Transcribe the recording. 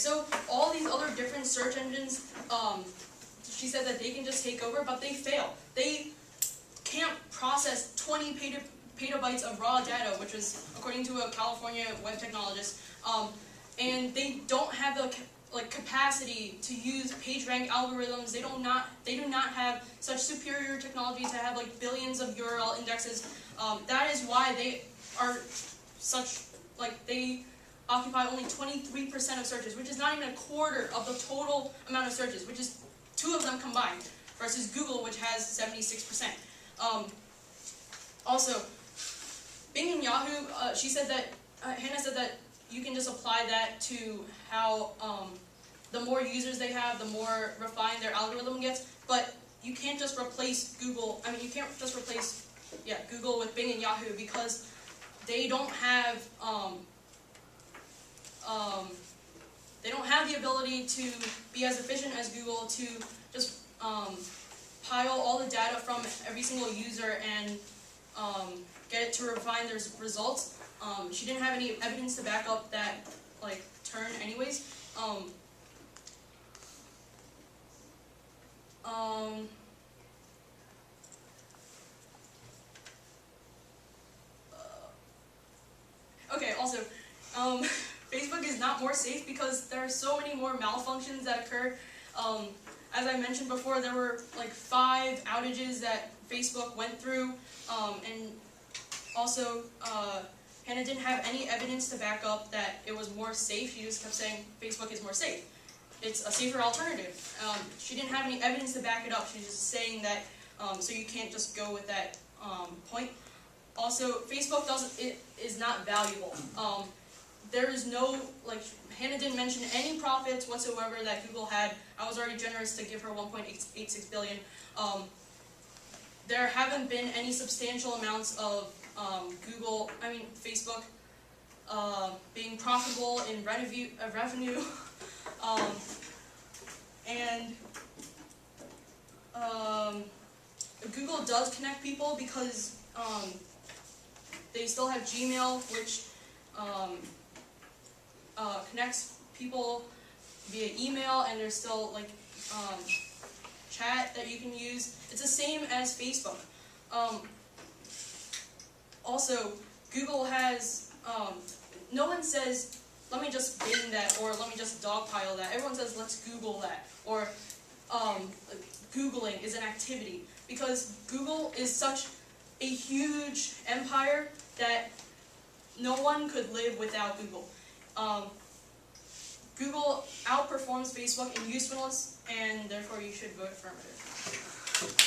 so all these other different search engines, she said that they can just take over, but they fail. They can't process 20 petabytes of raw data, which is according to a California web technologist, and they don't have the capacity to use PageRank algorithms. They do not have such superior technology to have billions of URL indexes. That is why they are they occupy only 23% of searches, which is not even a quarter of the total amount of searches, which is 2 of them combined, versus Google, which has 76%. Also, Bing and Yahoo, she said that, Hannah said that you can just apply that to how the more users they have, the more refined their algorithm gets, but you can't just replace Google, you can't just replace, Google with Bing and Yahoo, because they don't have the ability to be as efficient as Google to just pile all the data from every single user and get it to refine their results. She didn't have any evidence to back up that turn anyways. Okay, also, Facebook is not more safe because there are so many more malfunctions that occur. As I mentioned before, there were 5 outages that Facebook went through, and also Hannah didn't have any evidence to back up that it was more safe. She just kept saying Facebook is more safe. It's a safer alternative. She didn't have any evidence to back it up. She's just saying that, so you can't just go with that point. Also, Facebook is not valuable. There is no, Hannah didn't mention any profits whatsoever that Google had. I was already generous to give her $1.86 billion. There haven't been any substantial amounts of Facebook being profitable in revenue. And Google does connect people because they still have Gmail, which connects people via email, and there's still chat that you can use. It's the same as Facebook. Also, Google has, no one says, let me just Bing that, or let me just dogpile that. Everyone says, let's Google that, or Googling is an activity, because Google is such a huge empire that no one could live without Google. Google outperforms Facebook in usefulness, and therefore you should vote affirmative.